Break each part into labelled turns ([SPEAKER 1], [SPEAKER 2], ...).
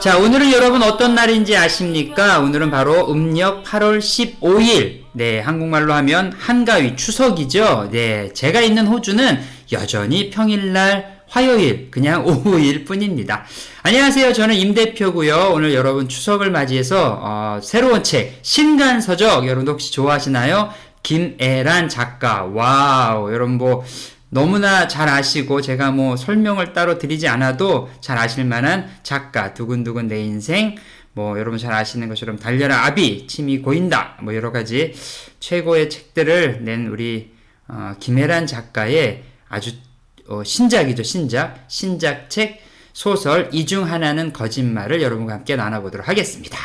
[SPEAKER 1] 자, 오늘은 여러분 어떤 날인지 아십니까? 오늘은 바로 음력 8월 15일. 네, 한국말로 하면 한가위 추석이죠. 네, 제가 있는 호주는 여전히 평일날 화요일, 그냥 오후일 뿐입니다. 안녕하세요. 저는 임 대표고요. 오늘 여러분 추석을 맞이해서 새로운 책 신간서적, 여러분 혹시 좋아하시나요? 김애란 작가. 와우, 여러분 너무나 잘 아시고 제가 설명을 따로 드리지 않아도 잘 아실 만한 작가, 두근두근 내 인생, 여러분 잘 아시는 것처럼 달려라 아비, 침이 고인다, 여러 가지 최고의 책들을 낸 우리 김애란 작가의 아주 신작이죠. 신작책 소설 이 중 하나는 거짓말을 여러분과 함께 나눠보도록 하겠습니다.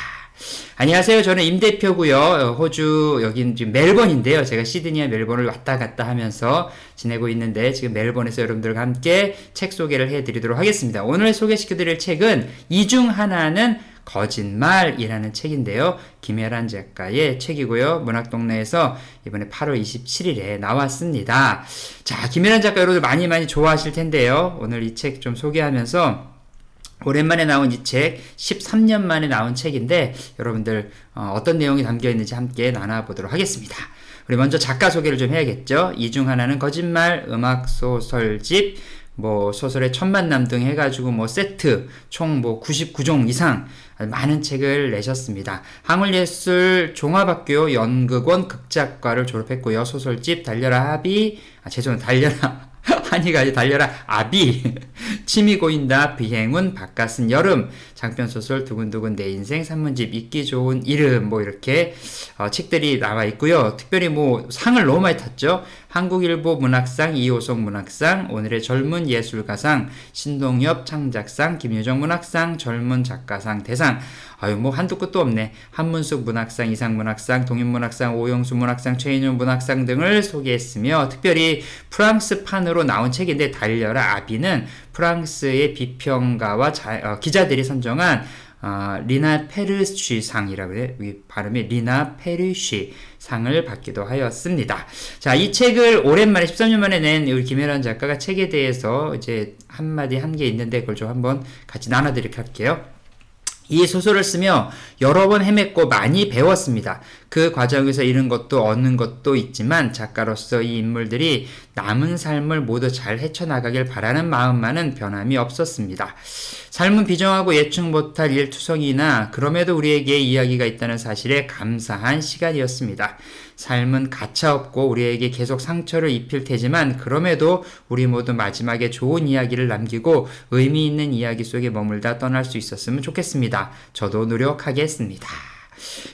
[SPEAKER 1] 안녕하세요. 저는 임 대표고요. 호주 여긴 지금 멜번인데요. 제가 시드니와 멜번을 왔다 갔다 하면서 지내고 있는데 지금 멜번에서 여러분들과 함께 책 소개를 해드리도록 하겠습니다. 오늘 소개시켜드릴 책은 이 중 하나는 거짓말이라는 책인데요. 김애란 작가의 책이고요. 문학동네에서 이번에 8월 27일에 나왔습니다. 자, 김애란 작가 여러분들 많이 좋아하실 텐데요. 오늘 이 책 좀 소개하면서 오랜만에 나온 이 책, 13년 만에 나온 책인데 여러분들 어떤 내용이 담겨있는지 함께 나눠보도록 하겠습니다. 우리 먼저 작가 소개를 좀 해야겠죠. 이 중 하나는 거짓말, 음악소설집, 소설의 첫 만남 등 해가지고 세트 총 99종 이상 많은 책을 내셨습니다. 항울예술 종합학교 연극원 극작과를 졸업했고요. 소설집 달려라 아비, 달려라 한이가 아니라 달려라 아비, 침이 고인다, 비행운, 바깥은 여름, 장편소설 두근두근 내 인생, 산문집 읽기 좋은 이름, 이렇게 책들이 나와 있고요. 특별히 상을 너무 많이 탔죠. 한국일보 문학상, 이호석 문학상, 오늘의 젊은 예술가상, 신동엽 창작상, 김유정 문학상, 젊은 작가상 대상, 한두 끝도 없네. 한문숙 문학상, 이상 문학상, 동인문학상, 오영수 문학상, 최인훈 문학상 등을 소개했으며 특별히 프랑스판으로 나온 책인데 달려라 아비는 프랑스의 비평가와 기자들이 선정한 리나 페르쉬 상이라고 해요. 이 발음이 리나 페르쉬 상을 받기도 하였습니다. 자, 이 책을 오랜만에 13년 만에 낸 우리 김애란 작가가 책에 대해서 이제 한마디 한 게 있는데 그걸 좀 한번 같이 나눠드리도록 할게요. 이 소설을 쓰며 여러 번 헤맸고 많이 배웠습니다. 그 과정에서 잃은 것도 얻는 것도 있지만 작가로서 이 인물들이 남은 삶을 모두 잘 헤쳐나가길 바라는 마음만은 변함이 없었습니다. 삶은 비정하고 예측 못할 일투성이나 그럼에도 우리에게 이야기가 있다는 사실에 감사한 시간이었습니다. 삶은 가차없고 우리에게 계속 상처를 입힐 테지만 그럼에도 우리 모두 마지막에 좋은 이야기를 남기고 의미 있는 이야기 속에 머물다 떠날 수 있었으면 좋겠습니다. 저도 노력하겠습니다.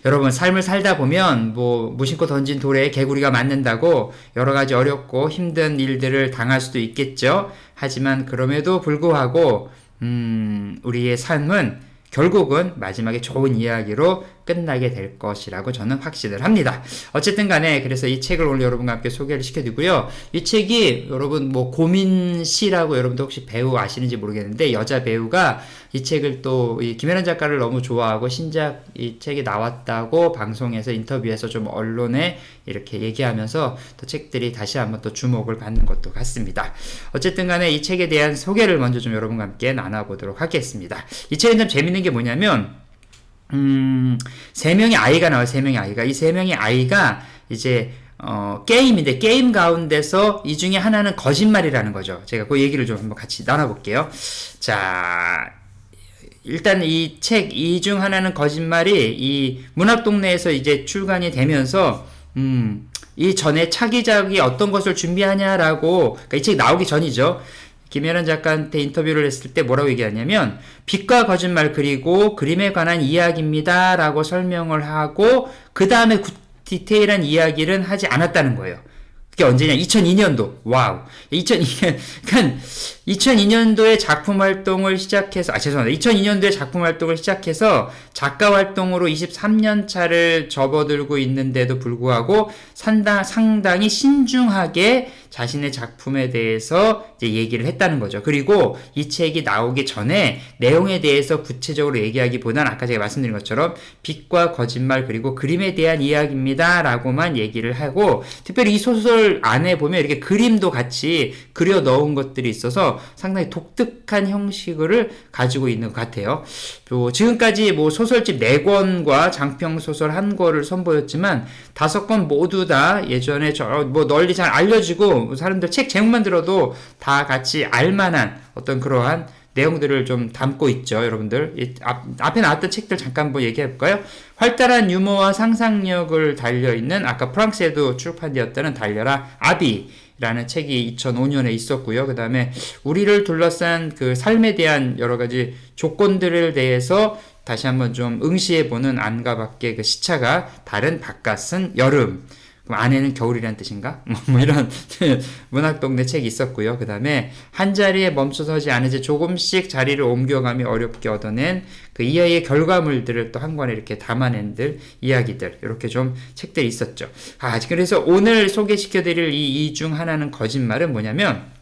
[SPEAKER 1] 여러분, 삶을 살다 보면 무심코 던진 돌에 개구리가 맞는다고 여러 가지 어렵고 힘든 일들을 당할 수도 있겠죠. 하지만 그럼에도 불구하고 우리의 삶은 결국은 마지막에 좋은 이야기로 끝나게 될 것이라고 저는 확신을 합니다. 어쨌든 간에 그래서 이 책을 오늘 여러분과 함께 소개를 시켜드리고요. 이 책이 여러분 고민씨라고 여러분도 혹시 배우 아시는지 모르겠는데 여자 배우가 이 책을 또 이 김애란 작가를 너무 좋아하고 신작 이 책이 나왔다고 방송에서 인터뷰에서 좀 언론에 이렇게 얘기하면서 또 책들이 다시 한번 또 주목을 받는 것도 같습니다. 어쨌든 간에 이 책에 대한 소개를 먼저 좀 여러분과 함께 나눠보도록 하겠습니다. 이 책은 좀 재밌는 게 뭐냐면 세 명의 아이가 나와요. 세 명의 아이가. 이 세 명의 아이가 이제 게임인데 게임 가운데서 이 중에 하나는 거짓말이라는 거죠. 제가 그 얘기를 좀 한번 같이 나눠볼게요. 자, 일단 이 책 이 중 하나는 거짓말이 이 문학동네에서 이제 출간이 되면서 이 전에 차기작이 어떤 것을 준비하냐라고, 그러니까 이 책이 나오기 전이죠. 김애란 작가한테 인터뷰를 했을 때 뭐라고 얘기하냐면 빛과 거짓말 그리고 그림에 관한 이야기입니다 라고 설명을 하고 그 다음에 디테일한 이야기는 하지 않았다는 거예요. 그게 언제냐? 2002년도. 와우. 2002년도에 작품 활동을 시작해서, 2002년도에 작품 활동을 시작해서 작가 활동으로 23년 차를 접어들고 있는데도 불구하고 상당히 신중하게 자신의 작품에 대해서 이제 얘기를 했다는 거죠. 그리고 이 책이 나오기 전에 내용에 대해서 구체적으로 얘기하기보다는 아까 제가 말씀드린 것처럼 빛과 거짓말 그리고 그림에 대한 이야기입니다 라고만 얘기를 하고, 특별히 이 소설 안에 보면 이렇게 그림도 같이 그려 넣은 것들이 있어서 면에서 상당히 독특한 형식을 가지고 있는 것 같아요. 또 지금까지 뭐 소설집 4권과 장평 소설 1권을 선보였지만 5권 모두 다 예전에 뭐 널리 잘 알려지고 사람들 책 제목만 들어도 다 같이 알만한 어떤 그러한 내용들을 좀 담고 있죠, 여러분들. 앞에 나왔던 책들 잠깐 한번 얘기해 볼까요? 활달한 유머와 상상력을 달려있는, 아까 프랑스에도 출판되었다는 달려라 아비라는 책이 2005년에 있었고요. 그 다음에 우리를 둘러싼 그 삶에 대한 여러 가지 조건들에 대해서 다시 한번 좀 응시해보는 안과 밖의 그 시차가 다른 바깥은 여름. 그럼 안에는 겨울이라는 뜻인가? 뭐 이런 문학동네 책이 있었고요. 그 다음에 한 자리에 멈춰서지 않으지 조금씩 자리를 옮겨가며 어렵게 얻어낸 그 이야기의 결과물들을 또 한 권에 이렇게 담아낸들 이야기들, 이렇게 좀 책들이 있었죠. 그래서 오늘 소개시켜드릴 이 중 하나는 거짓말은 뭐냐면,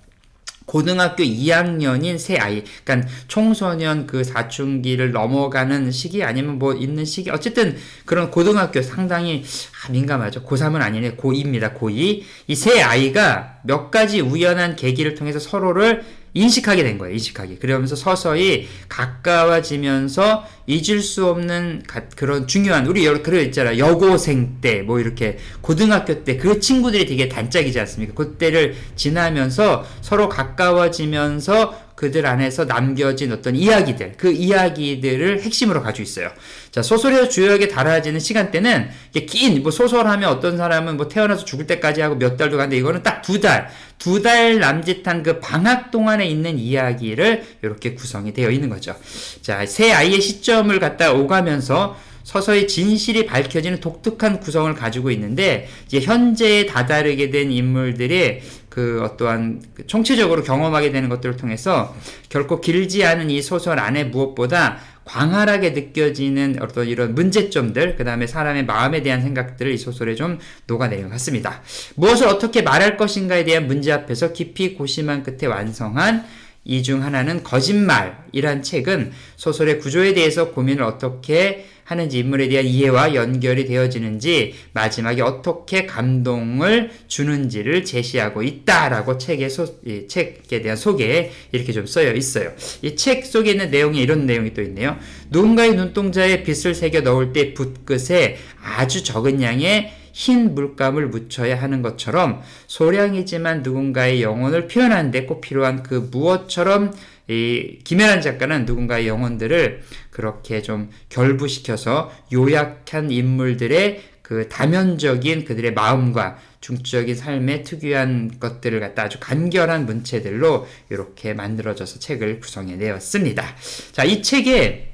[SPEAKER 1] 고등학교 2학년인 새 아이, 그러니까 청소년 그 사춘기를 넘어가는 시기 아니면 뭐 있는 시기, 어쨌든 그런 고등학교 상당히 민감하죠. 고3은 아니네, 고2입니다. 고2. 이 새 아이가 몇 가지 우연한 계기를 통해서 서로를 인식하게 된 거예요. 인식하게. 그러면서 서서히 가까워지면서 잊을 수 없는 그런 중요한, 우리 그런 있잖아. 여고생 때, 뭐 이렇게 고등학교 때 그 친구들이 되게 단짝이지 않습니까? 그때를 지나면서 서로 가까워지면서 그들 안에서 남겨진 어떤 이야기들, 그 이야기들을 핵심으로 가지고 있어요. 자, 소설에서 주요하게 다뤄지는 시간대는 긴, 뭐 소설하면 어떤 사람은 뭐 태어나서 죽을 때까지 하고 몇 달도 가는데, 이거는 딱 2달 남짓한 그 방학 동안에 있는 이야기를 이렇게 구성이 되어 있는 거죠. 자, 새 아이의 시점을 갖다 오가면서 서서히 진실이 밝혀지는 독특한 구성을 가지고 있는데, 이제 현재에 다다르게 된 인물들의 그 어떠한 총체적으로 경험하게 되는 것들을 통해서 결코 길지 않은 이 소설 안에 무엇보다 광활하게 느껴지는 어떤 이런 문제점들, 그 다음에 사람의 마음에 대한 생각들을 이 소설에 좀 녹아내린 것 같습니다. 무엇을 어떻게 말할 것인가에 대한 문제 앞에서 깊이 고심한 끝에 완성한 이 중 하나는 거짓말이란 책은 소설의 구조에 대해서 고민을 어떻게 하는지, 인물에 대한 이해와 연결이 되어지는지, 마지막에 어떻게 감동을 주는지를 제시하고 있다라고 이 책에 대한 소개에 이렇게 좀 쓰여 있어요. 이 책 속에 있는 내용에 이런 내용이 또 있네요. 누군가의 눈동자에 빗을 새겨 넣을 때 붓끝에 아주 적은 양의 흰 물감을 묻혀야 하는 것처럼, 소량이지만 누군가의 영혼을 표현하는 데 꼭 필요한 그 무엇처럼 이 김혜란 작가는 누군가의 영혼들을 그렇게 좀 결부시켜서 요약한 인물들의 그 다면적인 그들의 마음과 중적인 삶의 특유한 것들을 갖다 아주 간결한 문체들로 이렇게 만들어져서 책을 구성해 내었습니다. 자, 이 책에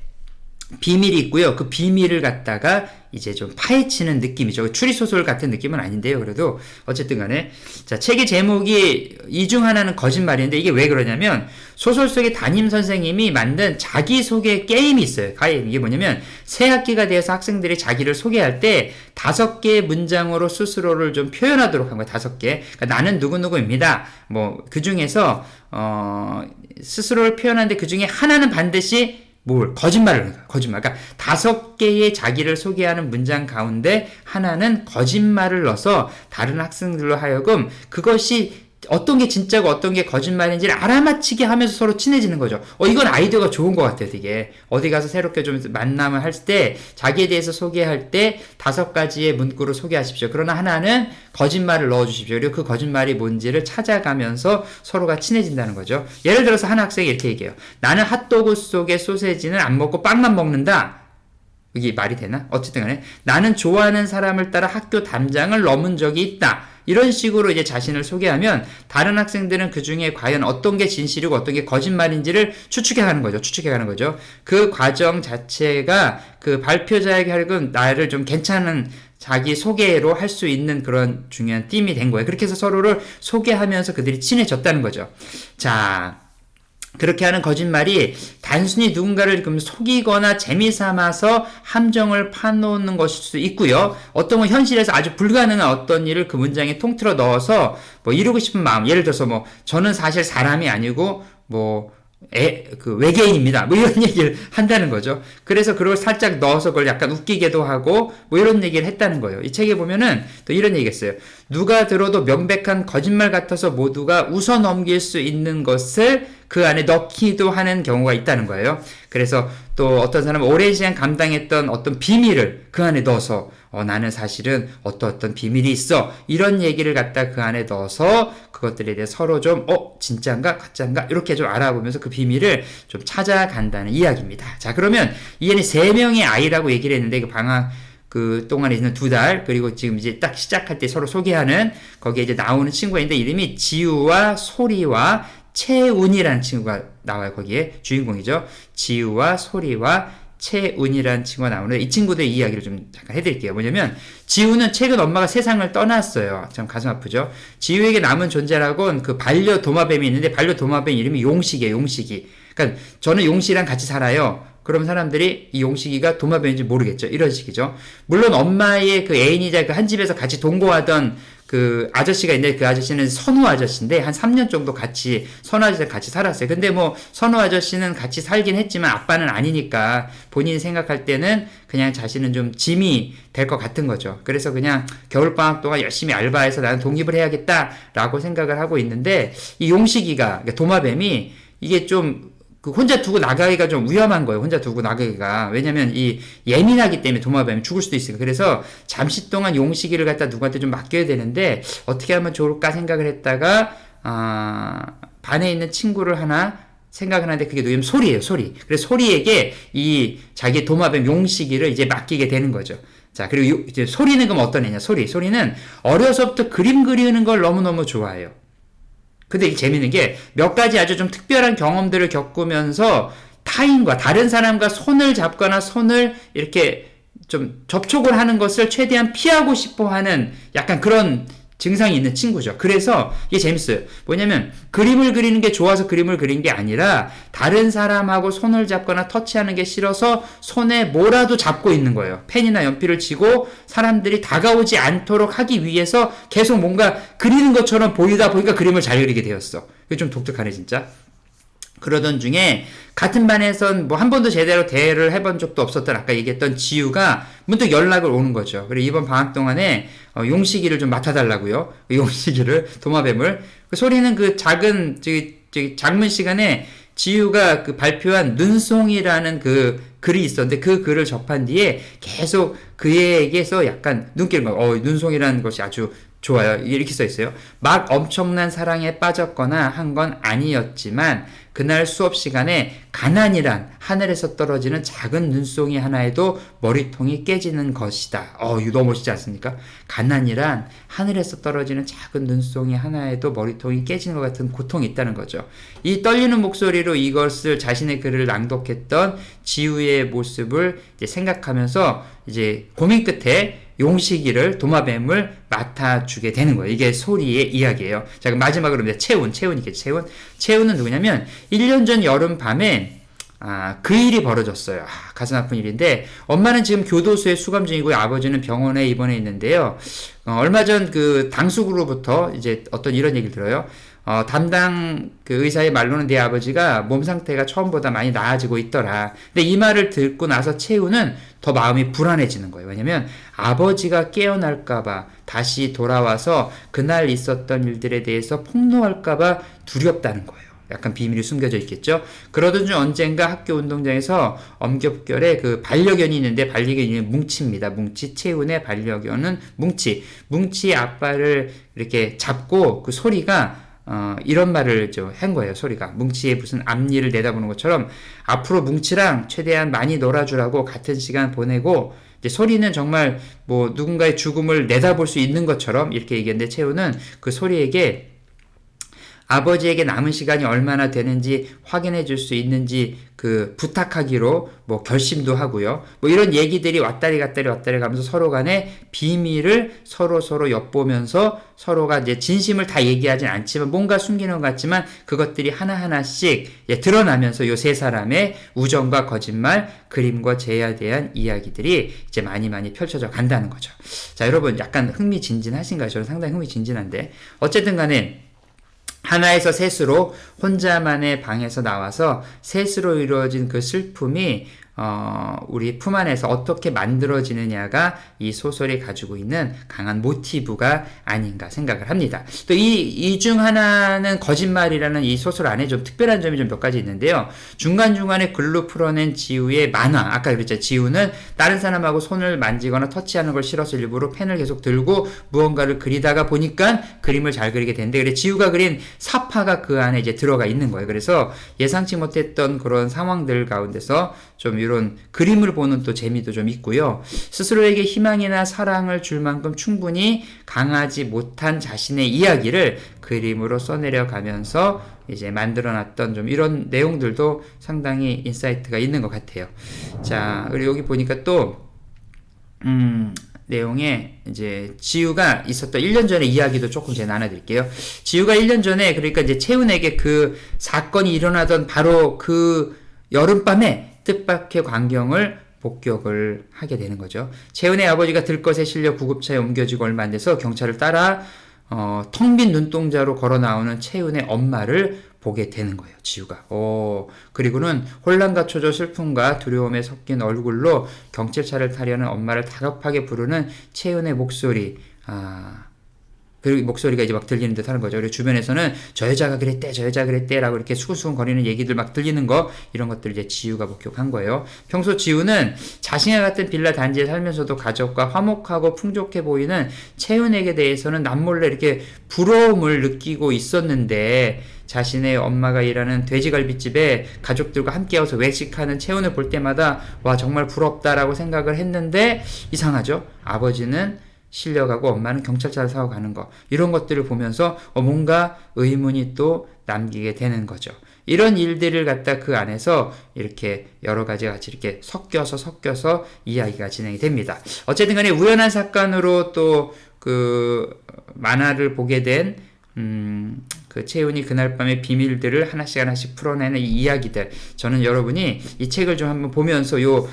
[SPEAKER 1] 비밀이 있고요. 그 비밀을 갖다가 이제 좀 파헤치는 느낌이죠. 추리소설 같은 느낌은 아닌데요. 그래도 어쨌든 간에. 자, 책의 제목이 이 중 하나는 거짓말인데, 이게 왜 그러냐면 소설 속에 담임 선생님이 만든 자기소개 게임이 있어요. 이게 뭐냐면 새 학기가 되어서 학생들이 자기를 소개할 때 5개의 문장으로 스스로를 좀 표현하도록 한 거예요. 5개. 그러니까 나는 누구누구입니다. 뭐 그 중에서 스스로를 표현하는데 그 중에 하나는 반드시 거짓말을 해요. 거짓말. 그러니까 5개의 자기를 소개하는 문장 가운데 하나는 거짓말을 넣어서 다른 학생들로 하여금 그것이 어떤 게 진짜고 어떤 게 거짓말인지를 알아맞히게 하면서 서로 친해지는 거죠. 이건 아이디어가 좋은 것 같아요, 되게. 어디 가서 새롭게 좀 만남을 할 때, 자기에 대해서 소개할 때 5가지의 문구로 소개하십시오. 그러나 하나는 거짓말을 넣어주십시오. 그리고 그 거짓말이 뭔지를 찾아가면서 서로가 친해진다는 거죠. 예를 들어서 한 학생이 이렇게 얘기해요. 나는 핫도그 속에 소세지는 안 먹고 빵만 먹는다. 이게 말이 되나? 어쨌든 간에 나는 좋아하는 사람을 따라 학교 담장을 넘은 적이 있다. 이런 식으로 이제 자신을 소개하면 다른 학생들은 그 중에 과연 어떤 게 진실이고 어떤 게 거짓말인지를 추측해가는 거죠. 그 과정 자체가 그 발표자에게 하여금 나를 좀 괜찮은 자기 소개로 할 수 있는 그런 중요한 띠임이 된 거예요. 그렇게 해서 서로를 소개하면서 그들이 친해졌다는 거죠. 자, 그렇게 하는 거짓말이 단순히 누군가를 속이거나 재미삼아서 함정을 파놓는 것일 수도 있고요. 어떤 건 현실에서 아주 불가능한 어떤 일을 그 문장에 통틀어 넣어서 뭐 이루고 싶은 마음, 예를 들어서 뭐 저는 사실 사람이 아니고 뭐 그 외계인입니다. 뭐 이런 얘기를 한다는 거죠. 그래서 그걸 살짝 넣어서 그걸 약간 웃기게도 하고 뭐 이런 얘기를 했다는 거예요. 이 책에 보면은 또 이런 얘기가 있어요. 누가 들어도 명백한 거짓말 같아서 모두가 웃어 넘길 수 있는 것을 그 안에 넣기도 하는 경우가 있다는 거예요. 그래서 또 어떤 사람은 오랜 시간 감당했던 어떤 비밀을 그 안에 넣어서 나는 사실은 어떤 비밀이 있어. 이런 얘기를 갖다 그 안에 넣어서 그것들에 대해 서로 좀 진짜인가 가짜인가 이렇게 좀 알아보면서 그 비밀을 좀 찾아간다는 이야기입니다. 자, 그러면 이 안에 3명의 아이라고 얘기를 했는데 그 방학 그 동안에 있는 2달 그리고 지금 이제 딱 시작할 때 서로 소개하는 거기에 이제 나오는 친구가 있는데 이름이 지우와 소리와 채운이라는 친구가 나와요. 거기에 주인공이죠. 지우와 소리와 채운이라는 친구가 나오는데 이 친구들의 이야기를 좀 잠깐 해드릴게요. 뭐냐면 지우는 최근 엄마가 세상을 떠났어요. 참 가슴 아프죠. 지우에게 남은 존재라곤 그 반려 도마뱀이 있는데 반려 도마뱀 이름이 용식이에요. 용식이. 그러니까 저는 용식이랑 같이 살아요. 그럼 사람들이 이 용식이가 도마뱀인지 모르겠죠. 이런 식이죠. 물론 엄마의 그 애인이자 그 한 집에서 같이 동거하던 그 아저씨가 있는데 그 아저씨는 선우 아저씨인데 한 3년 정도 같이 선우 아저씨랑 같이 살았어요. 근데 뭐 선우 아저씨는 같이 살긴 했지만 아빠는 아니니까 본인이 생각할 때는 그냥 자신은 좀 짐이 될 것 같은 거죠. 그래서 그냥 겨울방학 동안 열심히 알바해서 나는 독립을 해야겠다라고 생각을 하고 있는데 이 용식이가 그러니까 도마뱀이 이게 좀 그 혼자 두고 나가기가 좀 위험한 거예요. 혼자 두고 나가기가. 왜냐면 이 예민하기 때문에 도마뱀이 죽을 수도 있으니까. 그래서 잠시 동안 용식이를 갖다 누구한테 좀 맡겨야 되는데 어떻게 하면 좋을까 생각을 했다가 반에 있는 친구를 하나 생각을 하는데 그게 누구냐면 소리예요. 소리. 그래서 소리에게 이 자기 도마뱀 용식이를 이제 맡기게 되는 거죠. 자, 그리고 이제 소리는 그럼 어떤 애냐? 소리는 어려서부터 그림 그리는 걸 너무너무 좋아해요. 근데 이게 재밌는 게 몇 가지 아주 좀 특별한 경험들을 겪으면서 타인과 다른 사람과 손을 잡거나 손을 이렇게 좀 접촉을 하는 것을 최대한 피하고 싶어 하는 약간 그런 증상이 있는 친구죠. 그래서 이게 재밌어요. 뭐냐면 그림을 그리는 게 좋아서 그림을 그린 게 아니라 다른 사람하고 손을 잡거나 터치하는 게 싫어서 손에 뭐라도 잡고 있는 거예요. 펜이나 연필을 쥐고 사람들이 다가오지 않도록 하기 위해서 계속 뭔가 그리는 것처럼 보이다 보니까 그림을 잘 그리게 되었어. 이게 좀 독특하네 진짜. 그러던 중에 같은 반에선 뭐 한 번도 제대로 대화를 해본 적도 없었던 아까 얘기했던 지우가 문득 연락을 오는 거죠. 그리고 이번 방학 동안에 용식이를 좀 맡아달라고요. 용식이를 도마뱀을. 그 소리는 그 작은 작문 시간에 지우가 그 발표한 눈송이라는 그 글이 있었는데 그 글을 접한 뒤에 계속 그에게서 약간 눈길을 눈송이라는 것이 아주 좋아요. 이렇게 써 있어요. 막 엄청난 사랑에 빠졌거나 한 건 아니었지만 그날 수업 시간에 가난이란 하늘에서 떨어지는 작은 눈송이 하나에도 머리통이 깨지는 것이다. 이거 너무 멋있지 않습니까? 가난이란 하늘에서 떨어지는 작은 눈송이 하나에도 머리통이 깨지는 것 같은 고통이 있다는 거죠. 이 떨리는 목소리로 이것을 자신의 글을 낭독했던 지우의 모습을 이제 생각하면서 이제 고민 끝에 용식이를 도마뱀을 맡아주게 되는 거예요. 이게 소리의 이야기예요. 자, 그럼 마지막으로 채운이겠죠. 채운은 누구냐면 1년 전 여름 밤에 그 일이 벌어졌어요. 가슴 아픈 일인데 엄마는 지금 교도소에 수감 중이고 아버지는 병원에 입원해 있는데요. 얼마 전 그 당숙으로부터 이제 어떤 이런 얘기를 들어요. 담당 그 의사의 말로는 내 아버지가 몸 상태가 처음보다 많이 나아지고 있더라. 근데 이 말을 듣고 나서 채우는 더 마음이 불안해지는 거예요. 왜냐면 아버지가 깨어날까봐 다시 돌아와서 그날 있었던 일들에 대해서 폭로할까봐 두렵다는 거예요. 약간 비밀이 숨겨져 있겠죠. 그러던 중 언젠가 학교 운동장에서 엄격결에 그 반려견이 있는데 반려견이 뭉치입니다. 뭉치. 채운의 반려견은 뭉치. 뭉치의 아빠를 이렇게 잡고 그 소리가 이런 말을 한 거예요. 소리가 뭉치의 무슨 앞니를 내다보는 것처럼 앞으로 뭉치랑 최대한 많이 놀아주라고 같은 시간 보내고 이제 소리는 정말 뭐 누군가의 죽음을 내다볼 수 있는 것처럼 이렇게 얘기했는데 채우는 그 소리에게 아버지에게 남은 시간이 얼마나 되는지 확인해 줄 수 있는지 그 부탁하기로 뭐 결심도 하고요. 뭐 이런 얘기들이 왔다리 가면서 서로 간에 비밀을 서로 엿보면서 서로가 이제 진심을 다 얘기하진 않지만 뭔가 숨기는 것 같지만 그것들이 하나하나씩 드러나면서 요 세 사람의 우정과 거짓말, 그림과 재에 대한 이야기들이 이제 많이 펼쳐져 간다는 거죠. 자, 여러분 약간 흥미진진하신가요? 저는 상당히 흥미진진한데 어쨌든 간에 하나에서 셋으로 혼자만의 방에서 나와서 셋으로 이루어진 그 슬픔이 우리 품 안에서 어떻게 만들어지느냐가 이 소설이 가지고 있는 강한 모티브가 아닌가 생각을 합니다. 또 이 중 하나는 거짓말이라는 이 소설 안에 좀 특별한 점이 좀 몇 가지 있는데요. 중간중간에 글로 풀어낸 지우의 만화, 아까 그랬죠. 지우는 다른 사람하고 손을 만지거나 터치하는 걸 싫어서 일부러 펜을 계속 들고 무언가를 그리다가 보니까 그림을 잘 그리게 되는데, 그래 지우가 그린 사파가 그 안에 이제 들어가 있는 거예요. 그래서 예상치 못했던 그런 상황들 가운데서 좀 이런 그림을 보는 또 재미도 좀 있고요. 스스로에게 희망이나 사랑을 줄 만큼 충분히 강하지 못한 자신의 이야기를 그림으로 써내려 가면서 이제 만들어놨던 좀 이런 내용들도 상당히 인사이트가 있는 것 같아요. 자, 그리고 여기 보니까 또 내용에 이제 지우가 있었던 1년 전의 이야기도 조금 제가 나눠드릴게요. 지우가 1년 전에, 그러니까 이제 채훈에게 그 사건이 일어나던 바로 그 여름밤에 뜻밖의 광경을 목격을 하게 되는 거죠. 채은의 아버지가 들것에 실려 구급차에 옮겨지고 얼마 안 돼서 경찰을 따라 텅 빈 눈동자로 걸어 나오는 채은의 엄마를 보게 되는 거예요. 지우가. 그리고는 혼란과 초조, 슬픔과 두려움에 섞인 얼굴로 경찰차를 타려는 엄마를 다급하게 부르는 채은의 목소리. 그리고 목소리가 이제 막 들리는 듯 하는 거죠. 그리고 주변에서는 저 여자가 그랬대, 저 여자가 그랬대 라고 이렇게 수근수근 거리는 얘기들 막 들리는 거, 이런 것들 이제 지우가 목격한 거예요. 평소 지우는 자신과 같은 빌라 단지에 살면서도 가족과 화목하고 풍족해 보이는 채은에게 대해서는 남몰래 이렇게 부러움을 느끼고 있었는데, 자신의 엄마가 일하는 돼지갈비집에 가족들과 함께여서 외식하는 채은을 볼 때마다 와, 정말 부럽다라고 생각을 했는데, 이상하죠? 아버지는 실려가고 엄마는 경찰차를 사고 가는 거, 이런 것들을 보면서 뭔가 의문이 또 남기게 되는 거죠. 이런 일들을 갖다 그 안에서 이렇게 여러 가지가 같이 이렇게 섞여서 이야기가 진행이 됩니다. 어쨌든 간에 우연한 사건으로 또 그 만화를 보게 된 그 채훈이 그날 밤의 비밀들을 하나씩 풀어내는 이 이야기들, 저는 여러분이 이 책을 좀 한번 보면서 요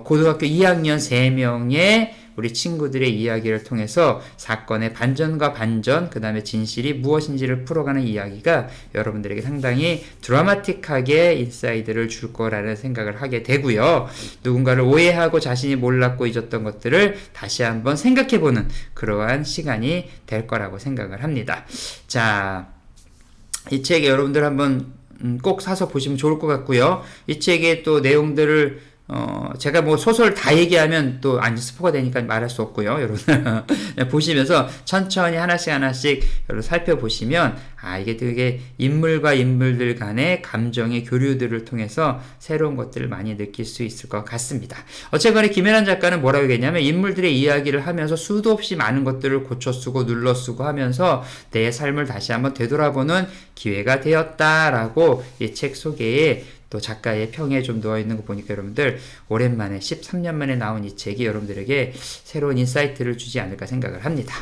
[SPEAKER 1] 고등학교 2학년 3명의 우리 친구들의 이야기를 통해서 사건의 반전과 반전, 그 다음에 진실이 무엇인지를 풀어가는 이야기가 여러분들에게 상당히 드라마틱하게 인사이드를 줄 거라는 생각을 하게 되고요. 누군가를 오해하고 자신이 몰랐고 잊었던 것들을 다시 한번 생각해보는 그러한 시간이 될 거라고 생각을 합니다. 자, 이 책 여러분들 한번 꼭 사서 보시면 좋을 것 같고요. 이 책의 또 내용들을 제가 뭐 소설 다 얘기하면 또 스포가 되니까 말할 수 없고요. 여러분 보시면서 천천히 하나씩 여러분 살펴보시면 이게 되게 인물과 인물들 간의 감정의 교류들을 통해서 새로운 것들을 많이 느낄 수 있을 것 같습니다. 어쨌거나 김연한 작가는 뭐라고 얘기했냐면, 인물들의 이야기를 하면서 수도 없이 많은 것들을 고쳐 쓰고 눌러 쓰고 하면서 내 삶을 다시 한번 되돌아보는 기회가 되었다라고 이 책 소개에 또 작가의 평에 좀 놓여있는 거 보니까 여러분들 오랜만에 13년 만에 나온 이 책이 여러분들에게 새로운 인사이트를 주지 않을까 생각을 합니다.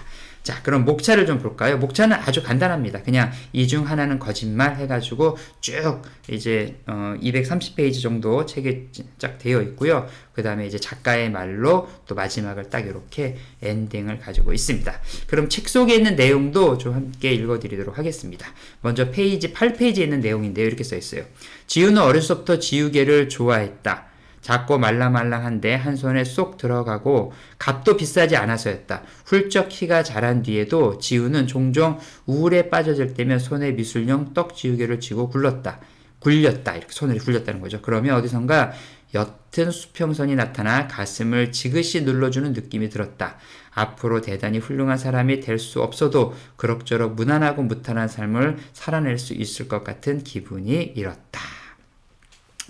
[SPEAKER 1] 자, 그럼 목차를 좀 볼까요? 목차는 아주 간단합니다. 그냥 이 중 하나는 거짓말 해가지고 쭉 이제 230페이지 정도 책에 쫙 되어 있고요. 그 다음에 이제 작가의 말로 또 마지막을 딱 이렇게 엔딩을 가지고 있습니다. 그럼 책 속에 있는 내용도 좀 함께 읽어드리도록 하겠습니다. 먼저 페이지 8페이지에 있는 내용인데요. 이렇게 써 있어요. 지우는 어려서부터 지우개를 좋아했다. 작고 말랑말랑한데 한 손에 쏙 들어가고 값도 비싸지 않아서였다. 훌쩍 키가 자란 뒤에도 지우는 종종 우울에 빠져들 때면 손에 미술용 떡 지우개를 쥐고 굴렸다. 이렇게 손을 굴렸다는 거죠. 그러면 어디선가 옅은 수평선이 나타나 가슴을 지그시 눌러주는 느낌이 들었다. 앞으로 대단히 훌륭한 사람이 될 수 없어도 그럭저럭 무난하고 무탈한 삶을 살아낼 수 있을 것 같은 기분이 일었다.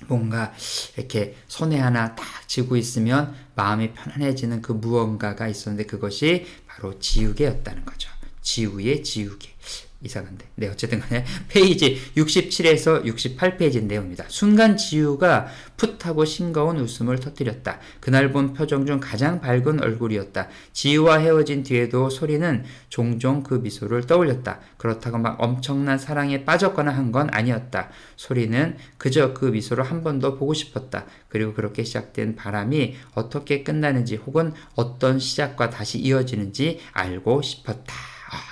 [SPEAKER 1] 뭔가 이렇게 손에 하나 딱 쥐고 있으면 마음이 편안해지는 그 무언가가 있었는데, 그것이 바로 지우개였다는 거죠. 지우의 지우개. 이상한데. 네, 어쨌든 간에 페이지 67에서 68페이지 내용입니다. 순간 지우가 풋하고 싱거운 웃음을 터뜨렸다. 그날 본 표정 중 가장 밝은 얼굴이었다. 지우와 헤어진 뒤에도 소리는 종종 그 미소를 떠올렸다. 그렇다고 막 엄청난 사랑에 빠졌거나 한 건 아니었다. 소리는 그저 그 미소를 한 번 더 보고 싶었다. 그리고 그렇게 시작된 바람이 어떻게 끝나는지, 혹은 어떤 시작과 다시 이어지는지 알고 싶었다.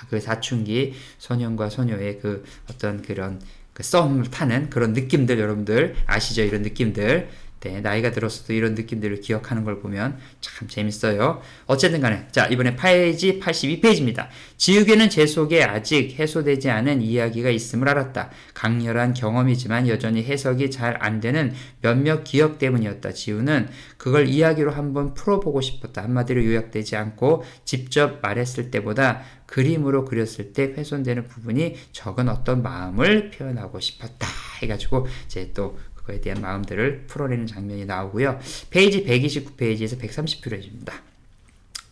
[SPEAKER 1] 그 사춘기 소년과 소녀의 그 어떤 그런 그 썸을 타는 그런 느낌들 여러분들 아시죠? 이런 느낌들. 네, 나이가 들었어도 이런 느낌들을 기억하는 걸 보면 참 재밌어요. 어쨌든 간에 자 이번에 페이지 82페이지입니다. 지우개는 제 속에 아직 해소되지 않은 이야기가 있음을 알았다. 강렬한 경험이지만 여전히 해석이 잘 안 되는 몇몇 기억 때문이었다. 지우는 그걸 이야기로 한번 풀어보고 싶었다. 한마디로 요약되지 않고 직접 말했을 때보다 그림으로 그렸을 때 훼손되는 부분이 적은 어떤 마음을 표현하고 싶었다. 해가지고 이제 또 그거에 대한 마음들을 풀어내는 장면이 나오고요. 페이지 129페이지에서 130페이지입니다.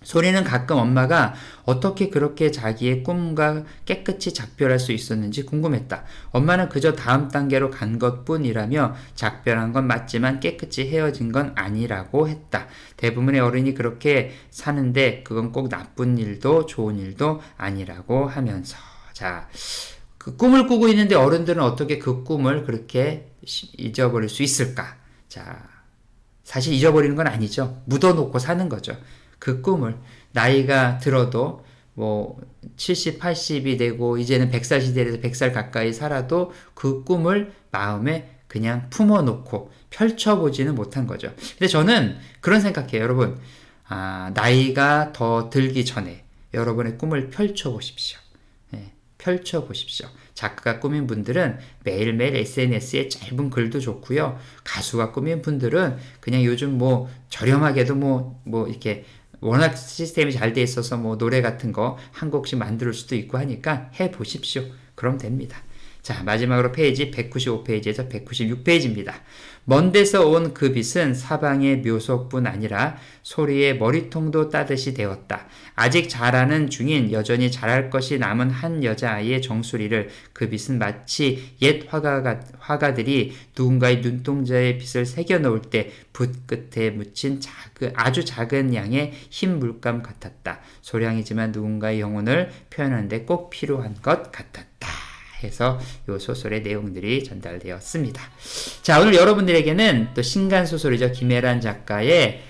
[SPEAKER 1] 소리는 가끔 엄마가 어떻게 그렇게 자기의 꿈과 깨끗이 작별할 수 있었는지 궁금했다. 엄마는 그저 다음 단계로 간 것뿐이라며 작별한 건 맞지만 깨끗이 헤어진 건 아니라고 했다. 대부분의 어른이 그렇게 사는데 그건 꼭 나쁜 일도 좋은 일도 아니라고 하면서 자, 그 꿈을 꾸고 있는데 어른들은 어떻게 그 꿈을 그렇게 잊어버릴 수 있을까? 자, 사실 잊어버리는 건 아니죠. 묻어놓고 사는 거죠. 그 꿈을 나이가 들어도 뭐 70, 80이 되고 이제는 100살 시대에서 100살 가까이 살아도 그 꿈을 마음에 그냥 품어놓고 펼쳐보지는 못한 거죠. 근데 저는 그런 생각해요. 여러분, 나이가 더 들기 전에 여러분의 꿈을 펼쳐보십시오. 펼쳐보십시오. 작가가 꾸민 분들은 매일매일 SNS에 짧은 글도 좋고요. 가수가 꾸민 분들은 그냥 요즘 뭐 저렴하게도 뭐 이렇게 워낙 시스템이 잘 돼 있어서 뭐 노래 같은 거 한 곡씩 만들 수도 있고 하니까 해보십시오. 그럼 됩니다. 자, 마지막으로 페이지 195페이지에서 196페이지입니다. 먼 데서 온 그 빛은 사방의 묘석뿐 아니라 소리의 머리통도 따듯이 되었다. 아직 자라는 중인 여전히 자랄 것이 남은 한 여자아이의 정수리를 그 빛은 마치 옛 화가들이 누군가의 눈동자의 빛을 새겨 넣을 때 붓 끝에 묻힌 아주 작은 양의 흰 물감 같았다. 소량이지만 누군가의 영혼을 표현하는데 꼭 필요한 것 같았다. 해서 이 소설의 내용들이 전달되었습니다. 자, 오늘 여러분들에게는 또 신간소설이죠. 김혜란 작가의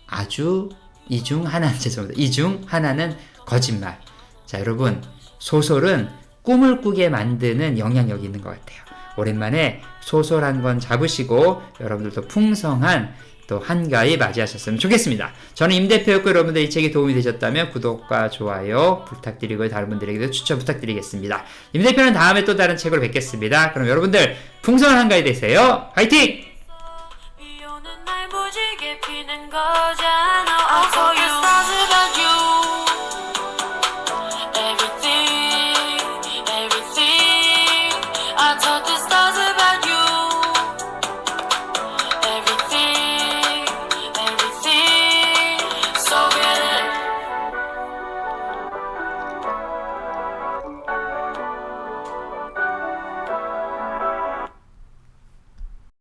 [SPEAKER 1] 아주 이중 하나는 거짓말. 자, 여러분 소설은 꿈을 꾸게 만드는 영향력이 있는 것 같아요. 오랜만에 소설 한 권 잡으시고 여러분들도 풍성한 또 한가위 맞이하셨으면 좋겠습니다. 저는 임 대표였고 여러분들 이 책이 도움이 되셨다면 구독과 좋아요 부탁드리고 다른 분들에게도 추천 부탁드리겠습니다. 임 대표는 다음에 또 다른 책으로 뵙겠습니다. 그럼 여러분들 풍성한 한가위 되세요. 화이팅!